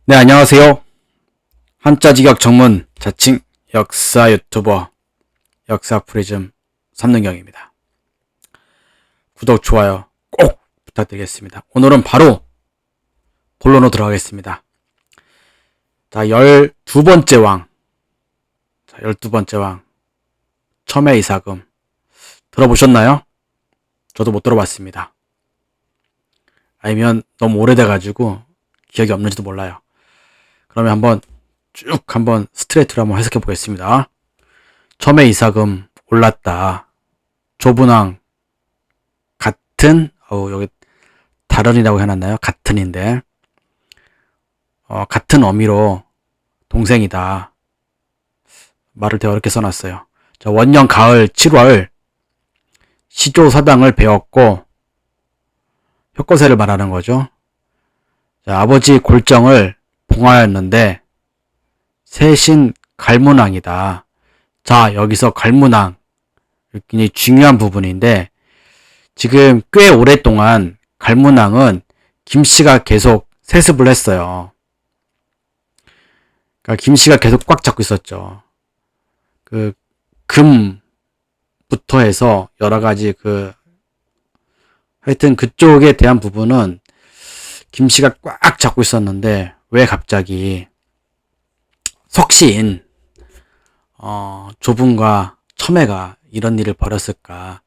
네, 안녕하세요. 한자직역 전문 자칭 역사 유튜버 역사 프리즘 삼능경입니다. 구독, 좋아요 꼭 부탁드리겠습니다. 오늘은 바로 본론으로 들어가겠습니다. 자, 12번째 왕. 자, 12번째 왕. 첨예 이사금. 들어보셨나요? 저도 못 들어봤습니다. 아니면 너무 오래돼가지고 기억이 없는지도 몰라요. 그러면 한번 스트레이트로 한번 해석해 보겠습니다. 첨예 이사금 올랐다. 조분왕 같은 여기 다른이라고 해놨나요? 같은인데 같은 어미로 동생이다. 말을 되게 어렵게 써놨어요. 자, 원년 가을 7월 시조사당을 배웠고 효과세를 말하는 거죠. 자, 아버지 골정을 봉하였는데 세신 갈문왕이다. 자, 여기서 갈문왕 굉장히 중요한 부분인데 지금 꽤 오랫동안 갈문왕은 김씨가 계속 세습을 했어요. 그러니까 김씨가 계속 꽉 잡고 있었죠. 그 금부터 해서 여러 가지 하여튼 그쪽에 대한 부분은 김씨가 꽉 잡고 있었는데 왜 갑자기 석신 조분과 첨예가 이런 일을 벌였을까?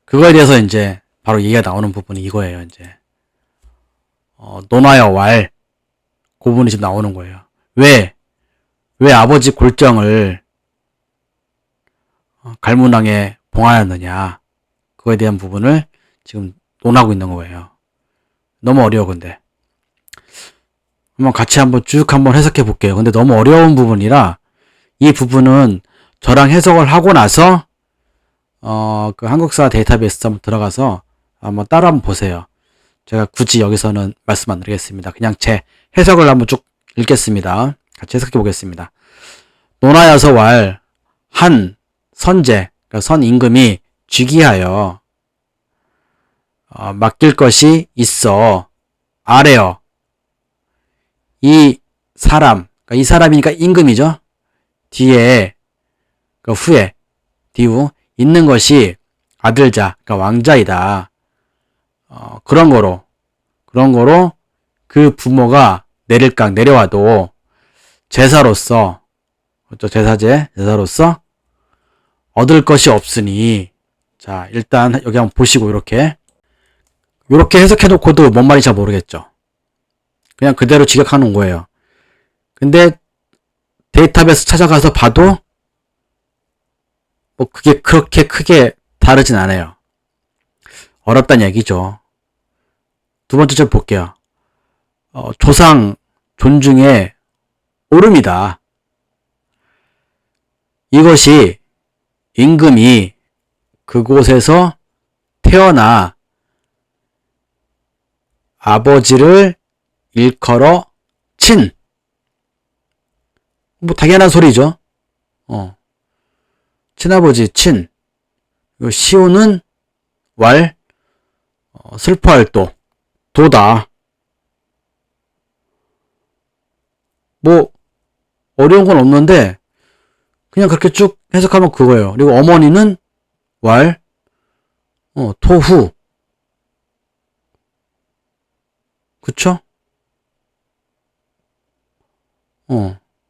그거에 대해서 이제 바로 얘기가 나오는 부분이 이거예요. 이제 논하여 왈 그 부분이 지금 나오는 거예요. 왜 아버지 골정을 갈문왕에 봉하였느냐? 그거에 대한 부분을 지금 논하고 있는 거예요. 너무 어려워 근데. 한번 같이 쭉 해석해 볼게요. 근데 너무 어려운 부분이라 이 부분은 저랑 해석을 하고 나서 그 한국사 데이터베이스 한번 들어가서 한번 따라 한번 보세요. 제가 굳이 여기서는 말씀 안 드리겠습니다. 그냥 제 해석을 한번 쭉 읽겠습니다. 같이 해석해 보겠습니다. 논하여서 왈 한 선제, 그러니까 선임금이 쥐기하여 맡길 것이 있어 아래여 이 사람, 그러니까 이 사람이니까 임금이죠. 뒤에 후에 뒤후 있는 것이 아들자, 그러니까 왕자이다. 그런 거로 그 부모가 내려와도 제사로서 제사로서 얻을 것이 없으니. 자, 일단 여기 한번 보시고 이렇게 해석해놓고도 뭔 말인지 잘 모르겠죠. 그냥 그대로 직역하는 거예요. 근데 데이터베이스 찾아가서 봐도 뭐 그게 그렇게 크게 다르진 않아요. 어렵다는 얘기죠. 두 번째 좀 볼게요. 조상 존중의 오름이다. 이것이 임금이 그곳에서 태어나 아버지를 일컬어 친. 뭐 당연한 소리죠. 친아버지 친. 시오는 왈 슬퍼할 도다. 뭐 어려운 건 없는데 그냥 그렇게 쭉 해석하면 그거예요. 그리고 어머니는 왈 토후. 그쵸?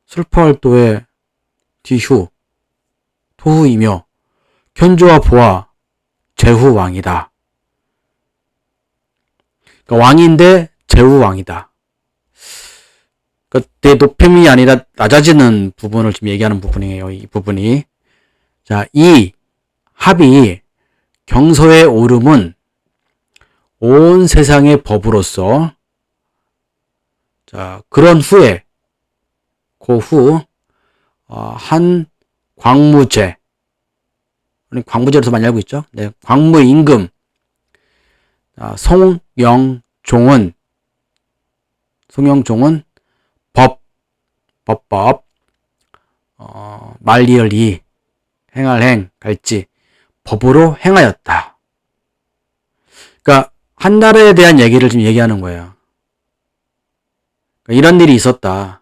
슬퍼할 도의 뒤후 토후이며 견조와 보아 제후 왕이다. 그러니까 왕인데 제후 왕이다. 그러니까 내 높임이 아니라 낮아지는 부분을 지금 얘기하는 부분이에요. 이 부분이. 자, 이 합이 경서의 오름은 온 세상의 법으로서 자, 그런 후에 한 광무제, 광무제로서 많이 알고 있죠. 네, 광무 임금 송영종은 법법 말리얼이 행할 갈지 법으로 행하였다. 그러니까 한 나라에 대한 얘기를 지금 얘기하는 거예요. 그러니까 이런 일이 있었다.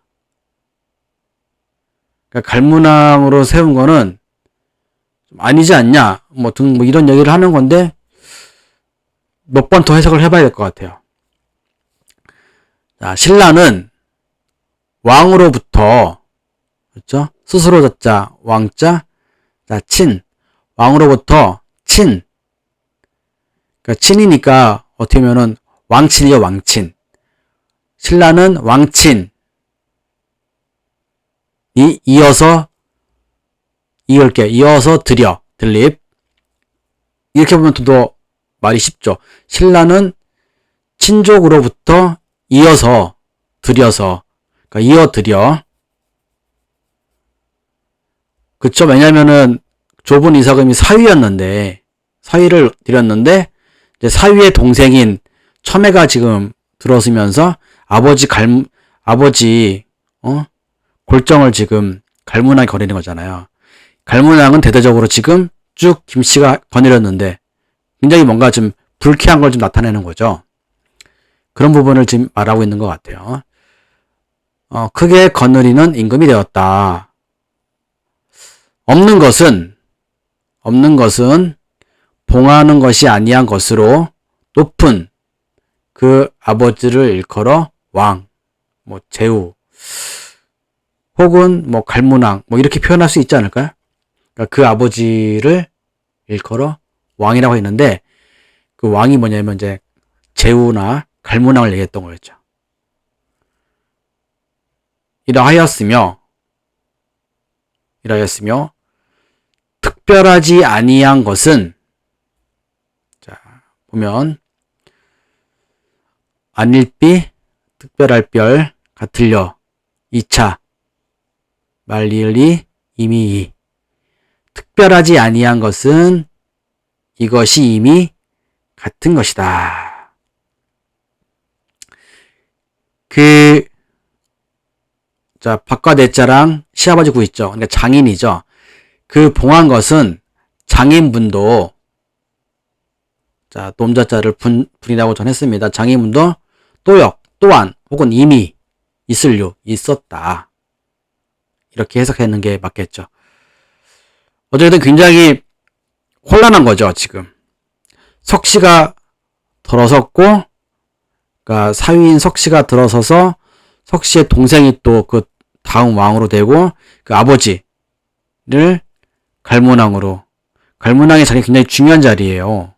그러니까 갈문왕으로 세운 거는 좀 아니지 않냐, 뭐 이런 얘기를 하는 건데, 몇 번 더 해석을 해봐야 될 것 같아요. 자, 신라는 왕으로부터, 그렇죠? 스스로 자자, 왕자, 자, 친. 왕으로부터 친. 그러니까 친이니까 어떻게 보면은 왕친이요, 왕친. 신라는 왕친이 이어서 이어서 들립. 이렇게 보면 좀 더 말이 쉽죠. 신라는 친족으로부터 이어서 들여서, 그러니까 이어들여. 그쵸? 왜냐면은 좁은 이사금이 사위였는데, 사위를 드렸는데, 이제 사위의 동생인 첨예가 지금 들어서면서 아버지, 골정을 지금 갈문왕이 거느리는 거잖아요. 갈문왕은 대대적으로 지금 쭉 김씨가 거느렸는데, 굉장히 뭔가 좀 불쾌한 걸 좀 나타내는 거죠. 그런 부분을 지금 말하고 있는 것 같아요. 크게 거느리는 임금이 되었다. 없는 것은 봉하는 것이 아니한 것으로 높은 그 아버지를 일컬어 왕, 뭐 제후, 혹은 뭐 갈문왕, 뭐 이렇게 표현할 수 있지 않을까요? 그러니까 그 아버지를 일컬어 왕이라고 했는데, 그 왕이 뭐냐면 이제 제후나 갈문왕을 얘기했던 거였죠. 이러하였으며 특별하지 아니한 것은, 자, 보면 안일비 특별할 별 같을려 2차 말리을리 이미 특별하지 아니한 것은 이것이 이미 같은 것이다. 자, 박과 넷자랑 시아버지 구 있죠. 그러니까 장인이죠. 그 봉한 것은 장인분도, 자, 놈자자를 분이라고 전했습니다. 장인분도 또한, 혹은 이미 있었다. 이렇게 해석하는 게 맞겠죠. 어쨌든 굉장히 혼란한 거죠, 지금. 석씨가 들어섰고, 그러니까 사위인 석씨가 들어서서 석씨의 동생이 또 그 다음 왕으로 되고, 그 아버지를 갈문왕의 자리가 굉장히 중요한 자리예요.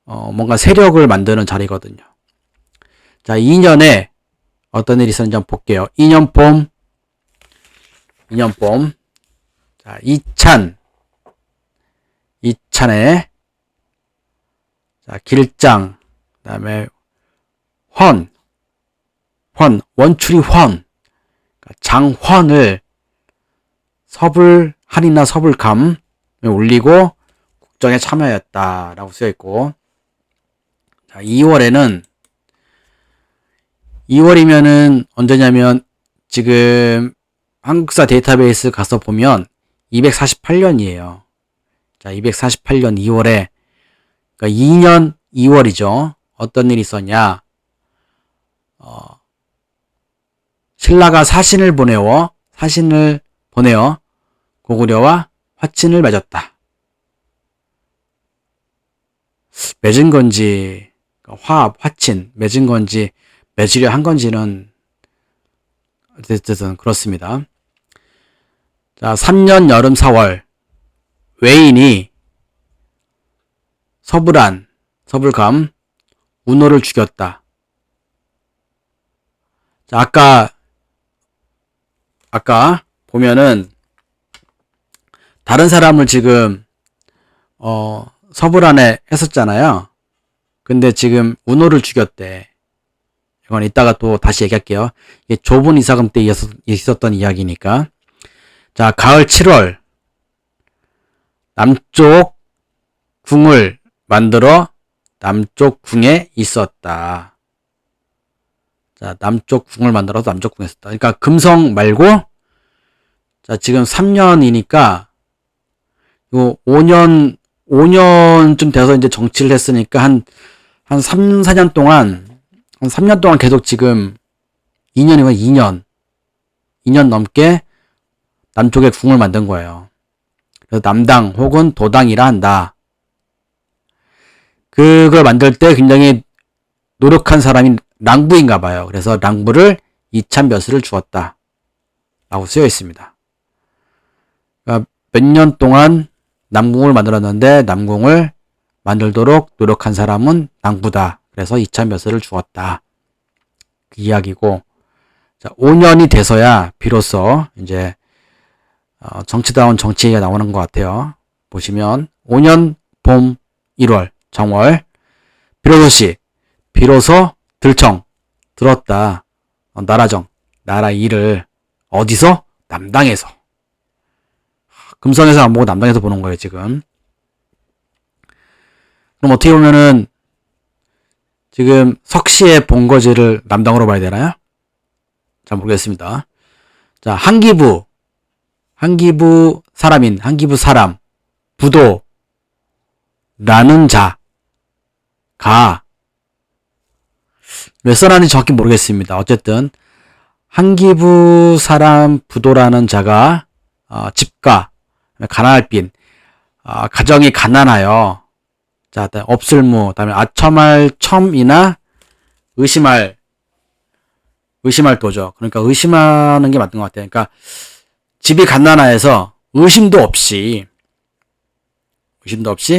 뭔가 세력을 만드는 자리거든요. 자, 2년에 어떤 일이 있었는지 한번 볼게요. 2년 봄. 자, 이찬에, 자, 길장, 그 다음에 원출이 훤, 장훤을 한이나 서불감에 올리고 국정에 참여했다라고 쓰여있고, 자, 2월이면은 언제냐면 지금 한국사 데이터베이스 가서 보면 248년이에요. 자, 248년 2월에, 그러니까 2년 2월이죠. 어떤 일이 있었냐? 신라가 사신을 보내어 고구려와 화친을 맺었다. 맺은 건지, 화합, 화친, 맺은 건지, 맺으려 한 건지는 어쨌든 그렇습니다. 자, 3년 여름 4월, 외인이 서불감, 운호를 죽였다. 자, 아까 보면은 다른 사람을 지금 서불안에 했었잖아요. 근데 지금 운호를 죽였대. 이건 이따가 또 다시 얘기할게요. 이게 좁은 이사금 때 있었던 이야기니까. 자, 가을 7월 남쪽 궁을 만들어 남쪽 궁에 있었다. 자, 남쪽 궁을 만들어서 남쪽 궁에 있었다. 그러니까 금성 말고, 자, 지금 3년이니까 요 5년쯤 돼서 이제 정치를 했으니까 한 3, 4년 동안 한 3년 동안 계속 지금 2년이면 2년 넘게 남쪽에 궁을 만든 거예요. 그래서 남당 혹은 도당이라 한다. 그걸 만들 때 굉장히 노력한 사람이 랑부인가 봐요. 그래서 랑부를 이찬벼슬을 주었다 라고 쓰여 있습니다. 그러니까 몇 년 동안 남궁을 만들었는데 남궁을 만들도록 노력한 사람은 랑부다. 그래서 이찬벼슬을 주었다. 그 이야기고, 자, 5년이 돼서야 비로소 이제 정치다운 정치가 나오는 것 같아요. 보시면 5년 봄 1월 정월 비로소 들청 들었다. 나라정 나라 일을 어디서? 남당에서. 금성에서 안 보고 남당에서 보는 거예요 지금. 그럼 어떻게 보면은 지금 석시의 본거지를 남당으로 봐야 되나요? 잘 모르겠습니다. 자, 한기부 사람 부도라는 자가 왜 써놨는지 정확히 모르겠습니다. 어쨌든 한기부 사람 부도라는 자가 집가 가난할 빈 가정이 가난하여 자 없을무 다음에 아첨할 첨이나 의심할 도죠. 그러니까 의심하는 게 맞는 것 같아요. 그러니까 집이 가난하여서 의심도 없이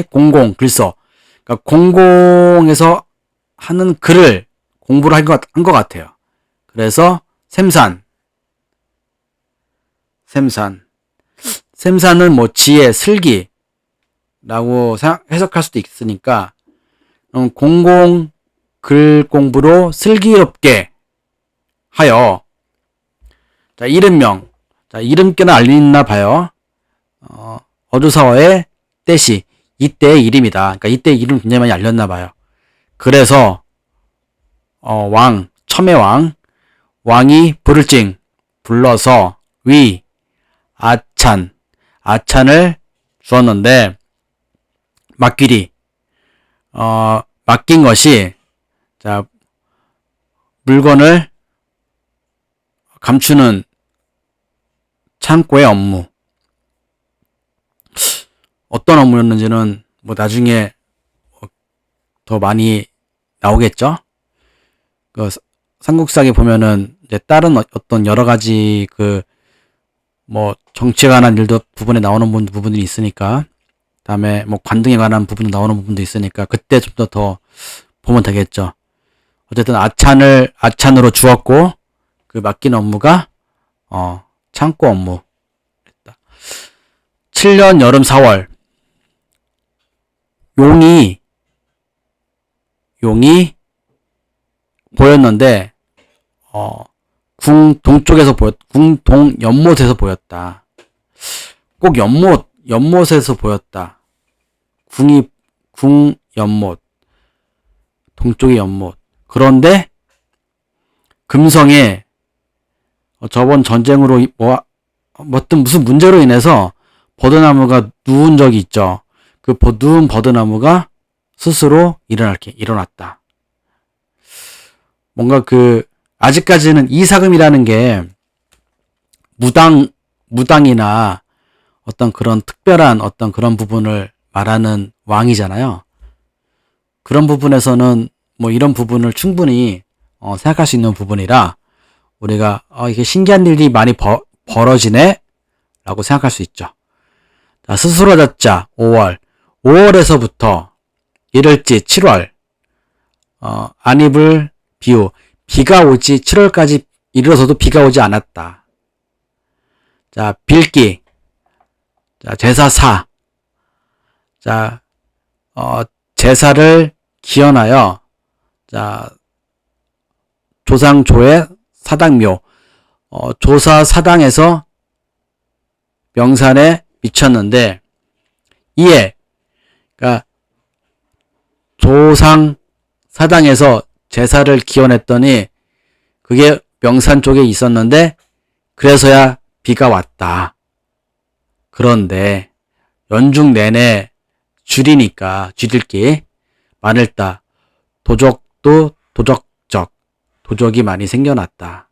공공 글써 그러니까 공공에서 하는 글을 공부를 한 것 같아요. 그래서 샘산은 뭐 지혜, 슬기라고 해석할 수도 있으니까 공공 글 공부로 슬기롭게 하여 자 이름명 자 이름께나 알리나 봐요. 어두사와의 때시 이때의 이름이다. 그러니까 이때의 이름 굉장히 많이 알렸나 봐요. 그래서 첨의 왕이 부를징 불러서 아찬을 주었는데 맡기리 맡긴 것이 자 물건을 감추는 창고의 업무. 어떤 업무였는지는 뭐 나중에 더 많이 나오겠죠. 그 삼국사기 보면은 이제 다른 어떤 여러 가지 그 뭐 정치에 관한 일도 부분에 나오는 부분들이 있으니까 다음에 뭐 관등에 관한 부분이 나오는 부분도 있으니까 그때 좀 더 보면 되겠죠. 어쨌든 아찬으로 주었고 그 맡긴 업무가 창고 업무. 7년 여름 4월 용이 보였는데 궁 동연못에서 보였다. 꼭 연못에서 보였다. 궁 연못 동쪽의 연못. 그런데 금성에 저번 전쟁으로 어떤 무슨 문제로 인해서 버드나무가 누운 적이 있죠. 그 누운 버드나무가 스스로 일어났다. 뭔가 아직까지는 이사금이라는 게 무당이나 어떤 그런 특별한 어떤 그런 부분을 말하는 왕이잖아요. 그런 부분에서는 뭐 이런 부분을 충분히 생각할 수 있는 부분이라 우리가 이게 신기한 일이 많이 벌어지네 라고 생각할 수 있죠. 자, 스스로 잤자 5월에서부터 이를지 7월 안입을 비가 오지 7월까지 이르러서도 비가 오지 않았다. 자, 빌기 자, 제사사 자, 제사를 기원하여 자, 조상조의 사당묘 조사 사당에서 명산에 미쳤는데 이에 그러니까 조상 사당에서 제사를 기원했더니 그게 명산 쪽에 있었는데 그래서야 비가 왔다. 그런데 연중 내내 줄이니까 쥐들기 마늘따 도적도 도적적 도적이 많이 생겨났다.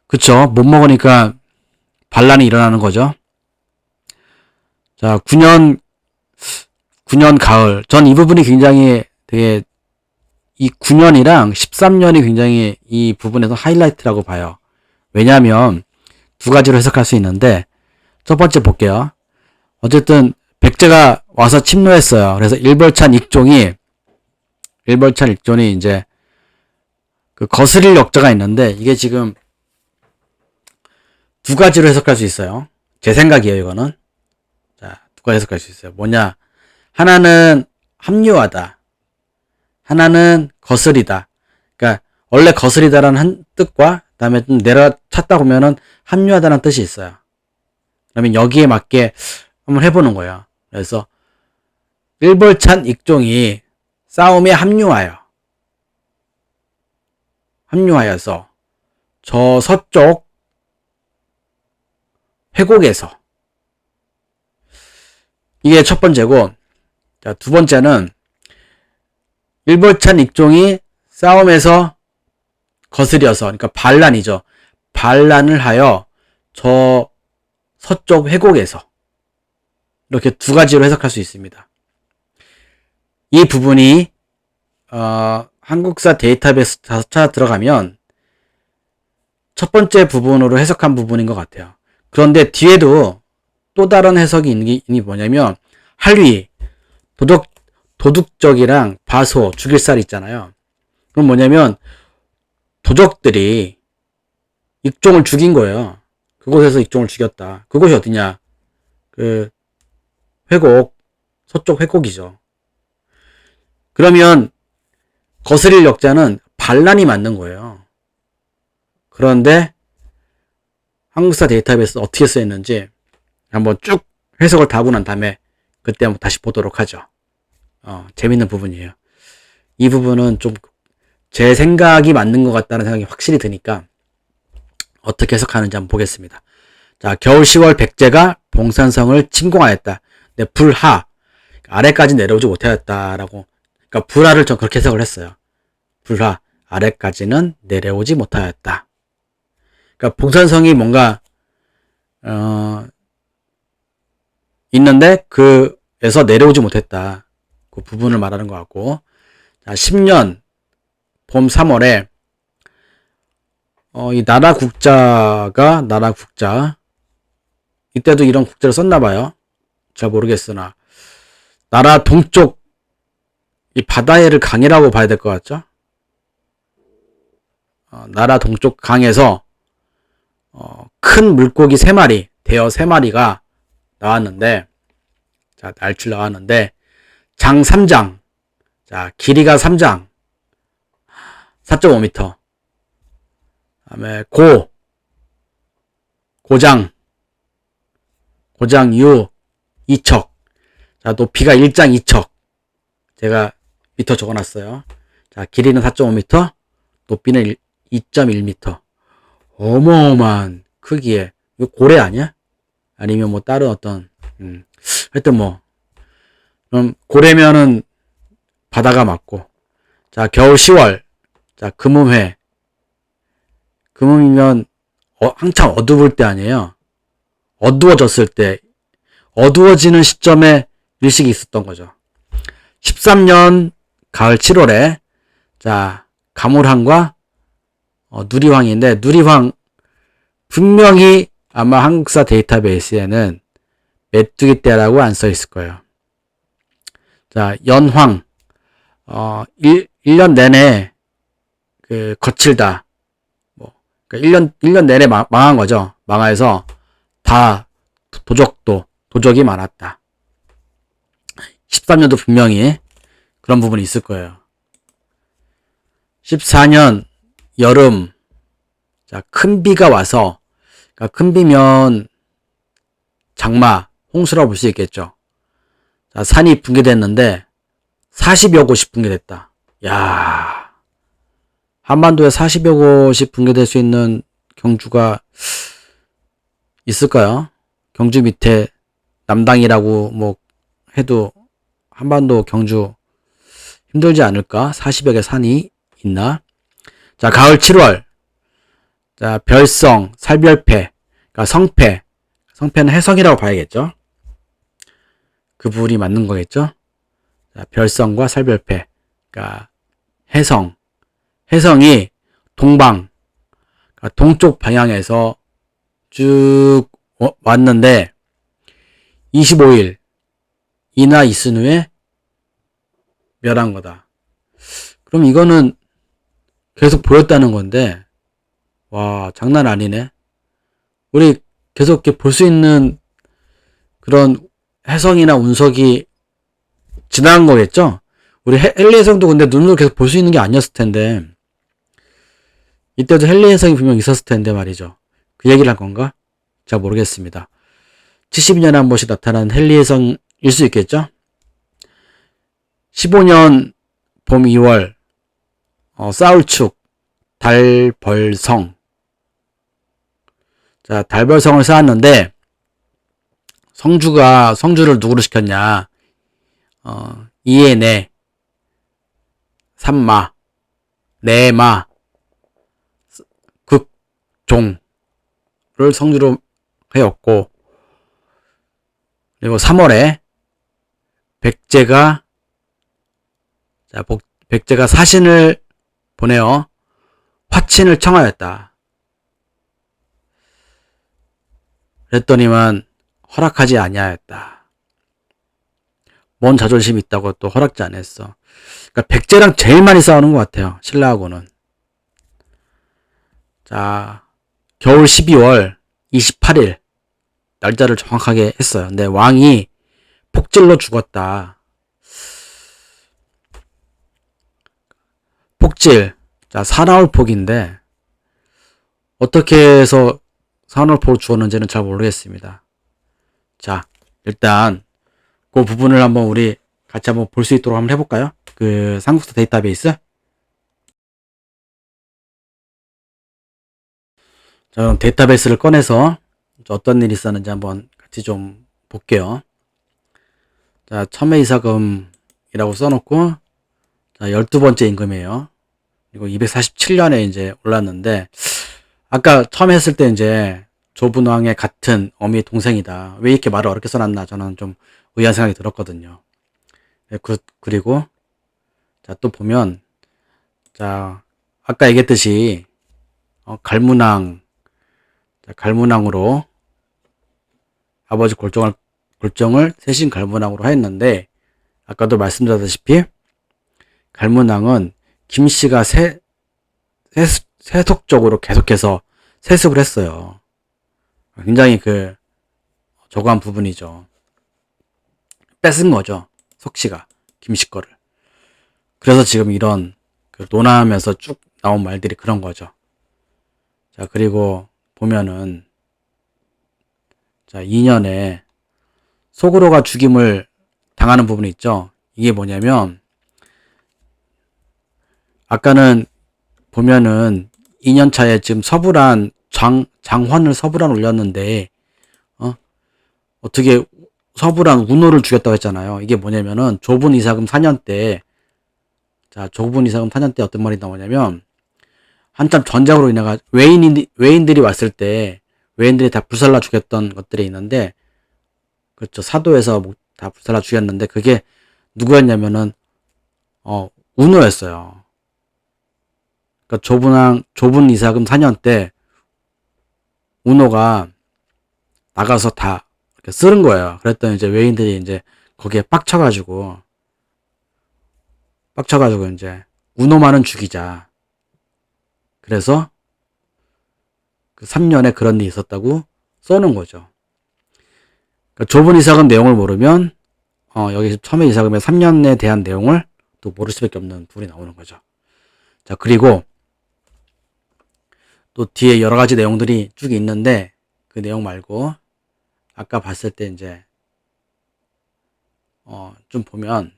그쵸? 못 먹으니까 반란이 일어나는 거죠. 자, 9년 가을. 전 이 부분이 굉장히 되게, 이 9년이랑 13년이 굉장히 이 부분에서 하이라이트라고 봐요. 왜냐하면 두 가지로 해석할 수 있는데, 첫 번째 볼게요. 어쨌든 백제가 와서 침노했어요. 그래서 일벌찬 익종이 이제 그 거스릴 역자가 있는데, 이게 지금 두 가지로 해석할 수 있어요. 제 생각이에요, 이거는. 자, 두 가지 해석할 수 있어요. 뭐냐? 하나는 합류하다. 하나는 거스리다. 그러니까 원래 거스리다라는 뜻과 그다음에 좀 내려찼다 보면은 합류하다는 뜻이 있어요. 그러면 여기에 맞게 한번 해보는 거예요. 그래서 일벌찬 익종이 싸움에 합류하여서 저 서쪽 회곡에서, 이게 첫 번째고, 자, 두 번째는 일벌찬 익종이 싸움에서 거스려서, 그러니까 반란이죠. 반란을 하여 저 서쪽 회곡에서, 이렇게 두 가지로 해석할 수 있습니다. 이 부분이 한국사 데이터베이스 찾아 들어가면 첫 번째 부분으로 해석한 부분인 것 같아요. 그런데 뒤에도 또 다른 해석이 있는 게 뭐냐면, 할위, 도둑적이랑 바소, 죽일살 있잖아요. 그럼 뭐냐면 도적들이 익종을 죽인 거예요. 그곳에서 익종을 죽였다. 그곳이 어디냐? 그 회곡, 서쪽 회곡이죠. 그러면 거스릴 역자는 반란이 맞는 거예요. 그런데 한국사 데이터베이스 어떻게 쓰였는지 한번 쭉 해석을 다 하고 난 다음에 그때 한번 다시 보도록 하죠. 재밌는 부분이에요. 이 부분은 좀 제 생각이 맞는 것 같다는 생각이 확실히 드니까 어떻게 해석하는지 한번 보겠습니다. 자, 겨울 10월 백제가 봉산성을 침공하였다. 네, 불하, 아래까지 내려오지 못하였다라고. 그러니까 불하를 좀 그렇게 해석을 했어요. 불하, 아래까지는 내려오지 못하였다. 그러니까 봉산성이 뭔가 있는데 그에서 내려오지 못했다. 그 부분을 말하는 것 같고. 자, 10년 봄 3월에 이 나라 국자 이때도 이런 국자를 썼나 봐요. 잘 모르겠으나 나라 동쪽 이 바다해를 강이라고 봐야 될 것 같죠? 나라 동쪽 강에서 큰 물고기 3마리, 대어 3마리가 나왔는데, 자, 날출 나왔는데, 장 3장, 자, 길이가 3장, 4.5m, 다음에 고장 유 2척, 자, 높이가 1장 2척, 제가 미터 적어놨어요. 자, 길이는 4.5m, 높이는 2.1m. 어마어마한 크기에, 이거 고래 아니야? 아니면 뭐 다른 어떤, 하여튼 뭐, 그럼 고래면은 바다가 맞고, 자, 겨울 10월, 자, 금음이면 한참 어두울 때 아니에요. 어두워졌을 때, 어두워지는 시점에 일식이 있었던 거죠. 13년 가을 7월에, 자, 가물항과 누리황인데, 누리황 분명히 아마 한국사 데이터베이스에는 메뚜기 떼라고 안 써 있을 거예요. 자, 연황, 1년 내내 거칠다. 뭐, 그러니까 1년 내내 망한 거죠. 망해서 다 도적이 많았다. 13년도 분명히 그런 부분이 있을 거예요. 14년 여름, 자, 큰 비가 와서, 그러니까 큰 비면 장마, 홍수라고 볼 수 있겠죠. 자, 산이 붕괴됐는데 40여 곳이 붕괴됐다. 야, 한반도에 40여 곳이 붕괴될 수 있는 경주가 있을까요? 경주 밑에 남당이라고 뭐 해도 한반도 경주 힘들지 않을까? 40여 개 산이 있나? 자, 가을 7월. 자, 별성, 살별패, 그러니까 성패. 성패는 해성이라고 봐야겠죠. 그 부분이 맞는 거겠죠. 자, 별성과 살별패. 그러니까 해성. 해성이 동방, 그러니까 동쪽 방향에서 쭉 왔는데 25일 이나 이순 후에 멸한 거다. 그럼 이거는 계속 보였다는 건데, 와, 장난 아니네. 우리 계속 이렇게 볼 수 있는 그런 해성이나 운석이 지나간 거겠죠? 우리 헨리 해성도 근데 눈으로 계속 볼 수 있는 게 아니었을 텐데, 이때도 헨리 해성이 분명 있었을 텐데 말이죠. 그 얘기를 한 건가? 잘 모르겠습니다. 72년에 한 번씩 나타나는 헨리 해성일 수 있겠죠? 15년 봄 2월, 싸울축, 달벌성. 자, 달벌성을 쌓았는데, 성주를 누구로 시켰냐? 이해내, 삼마, 내마, 극종을 성주로 해왔고, 그리고 3월에 백제가 사신을 보내어 화친을 청하였다. 그랬더니만 허락하지 아니하였다. 뭔 자존심이 있다고 또 허락지 않았어. 그러니까 백제랑 제일 많이 싸우는 것 같아요. 신라하고는. 자, 겨울 12월 28일 날짜를 정확하게 했어요. 근데 왕이 폭질로 죽었다. 폭질. 자, 사나울폭인데 어떻게 해서 사나울폭을 죽었는지는 잘 모르겠습니다. 자, 일단 그 부분을 한번 우리 같이 한번 볼 수 있도록 한번 해볼까요? 그 삼국사 데이터베이스. 자, 그럼 데이터베이스를 꺼내서 어떤 일이 있었는지 한번 같이 좀 볼게요. 자, 첨예이사금이라고 써놓고, 자, 12번째 임금이에요. 그리고 247년에 이제 올랐는데, 아까 처음 했을 때 이제 조분왕의 같은 어미의 동생이다. 왜 이렇게 말을 어렵게 써놨나 저는 좀 의아한 생각이 들었거든요. 그리고, 자, 또 보면, 자, 아까 얘기했듯이, 갈문왕으로 아버지 골정을 세신 갈문왕으로 하였는데, 아까도 말씀드렸다시피, 갈문왕은 김씨가 세속적으로 계속해서 세습을 했어요. 굉장히 저거한 부분이죠. 뺏은 거죠. 석씨가, 김씨 거를. 그래서 지금 이런 논하면서 쭉 나온 말들이 그런 거죠. 자, 그리고 보면은, 자, 2년에 소구로가 죽임을 당하는 부분이 있죠. 이게 뭐냐면, 아까는 보면은 2년 차에 지금 서부란 장환을 서부란 올렸는데, 어떻게 서부란 운호를 죽였다고 했잖아요. 이게 뭐냐면은 조분 이사금 4년 때, 자, 조분 이사금 4년 때 어떤 말이 나오냐면, 한참 전쟁으로 인해가 외인들이 왔을 때 외인들이 다 불살라 죽였던 것들이 있는데, 그렇죠. 사도에서 다 불살라 죽였는데 그게 누구였냐면은 운호였어요. 그러니까 조분 이사금 4년 때 운호가 나가서 다 이렇게 쓰는 거예요. 그랬더니 이제 외인들이 이제 거기에 빡쳐가지고 이제 운호만은 죽이자. 그래서 그 3년에 그런 일이 있었다고 써놓은 거죠. 그러니까 좁은 이사금 내용을 모르면 여기 처음에 이사금의 3년에 대한 내용을 또 모를 수밖에 없는 부분이 나오는 거죠. 자, 그리고 또 뒤에 여러 가지 내용들이 쭉 있는데 그 내용 말고 아까 봤을 때 이제 좀 보면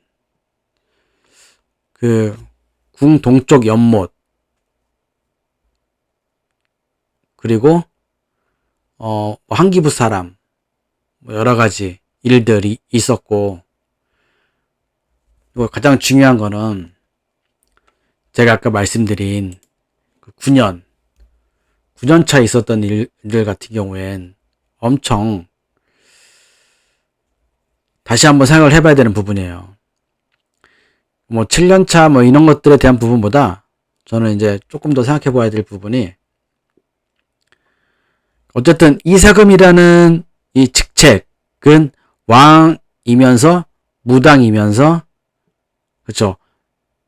궁 동쪽 연못, 그리고 한기부 사람, 여러 가지 일들이 있었고, 가장 중요한 거는 제가 아까 말씀드린 9년 9년 차 있었던 일들 같은 경우엔 엄청 다시 한번 생각을 해봐야 되는 부분이에요. 뭐 7년 차 뭐 이런 것들에 대한 부분보다 저는 이제 조금 더 생각해 봐야 될 부분이, 어쨌든 이사금이라는 이 직책은 왕이면서 무당이면서, 그렇죠,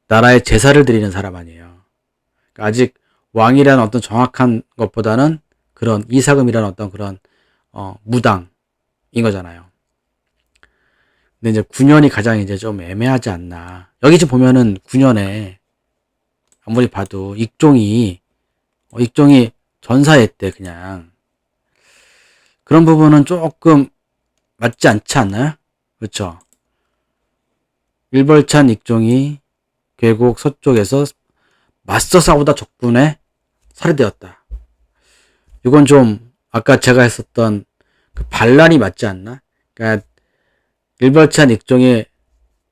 나라에 제사를 드리는 사람 아니에요. 그러니까 아직 왕이라는 어떤 정확한 것보다는 그런 이사금이라는 어떤 그런 무당인 거잖아요. 근데 이제 9년이 가장 이제 좀 애매하지 않나. 여기 지금 보면은 9년에 아무리 봐도 익종이 전사했대. 그냥 그런 부분은 조금 맞지 않지 않나요? 그렇죠. 일벌찬 익종이 계곡 서쪽에서 맞서 싸우다 적군에 살해되었다. 이건 좀 아까 제가 했었던 그 반란이 맞지 않나? 그러니까 일벌찬 익종이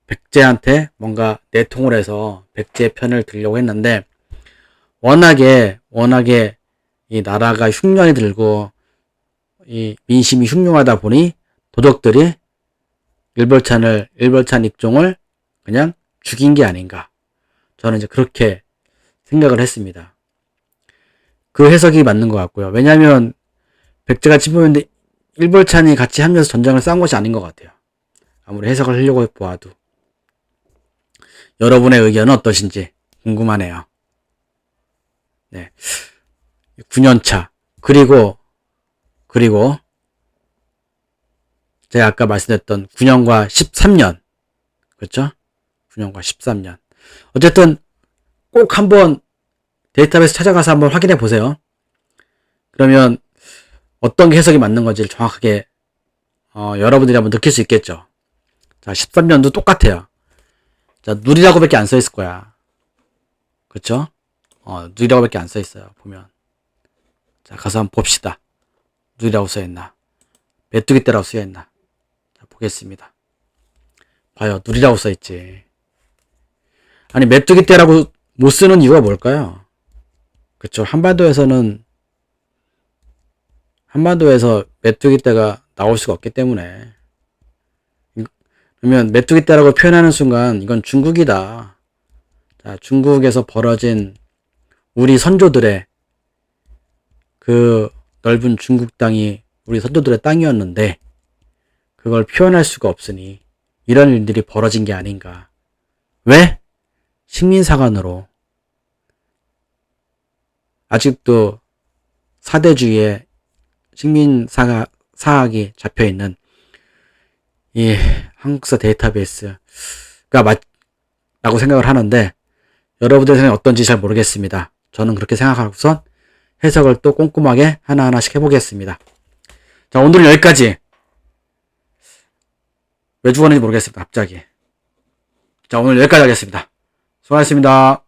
백제한테 뭔가 내통을 해서 백제의 편을 들려고 했는데, 워낙에 이 나라가 흉년이 들고 이 민심이 흉흉하다 보니 도적들이 일벌찬 익종을 그냥 죽인 게 아닌가. 저는 이제 그렇게 생각을 했습니다. 그 해석이 맞는 것 같고요. 왜냐하면 백제가 침범했는데 일벌찬이 같이 하면서 전쟁을 싸운 것이 아닌 것 같아요. 아무리 해석을 하려고 보아도. 여러분의 의견은 어떠신지 궁금하네요. 네. 9년차. 그리고 제가 아까 말씀드렸던 9년과 13년. 그렇죠? 9년과 13년. 어쨌든 꼭 한번 데이터베이스 찾아가서 한번 확인해 보세요. 그러면 어떤 게 해석이 맞는 건지를 정확하게 여러분들이 한번 느낄 수 있겠죠. 자, 13년도 똑같아요. 자, 누리라고밖에 안 써 있을 거야. 그렇죠? 누리라고밖에 안 써 있어요. 보면. 자, 가서 한번 봅시다. 누리라고 써 있나? 메뚜기 떼라고 써 있나? 자, 보겠습니다. 봐요. 누리라고 써 있지. 아니, 메뚜기 떼라고 못 쓰는 이유가 뭘까요? 그렇죠. 한반도에서 메뚜기 떼가 나올 수가 없기 때문에. 그러면 메뚜기 떼라고 표현하는 순간 이건 중국이다. 자, 중국에서 벌어진 우리 선조들의 그 넓은 중국 땅이 우리 선조들의 땅이었는데 그걸 표현할 수가 없으니 이런 일들이 벌어진 게 아닌가. 왜? 식민사관으로 아직도 사대주의의 식민사학이 잡혀있는 이 한국사 데이터베이스가 맞다고 생각을 하는데, 여러분들 생각이 어떤지 잘 모르겠습니다. 저는 그렇게 생각하고선 해석을 또 꼼꼼하게 하나하나씩 해보겠습니다. 자, 오늘은 여기까지. 왜 죽었는지 모르겠습니다. 갑자기. 자, 오늘 여기까지 하겠습니다. 수고하셨습니다.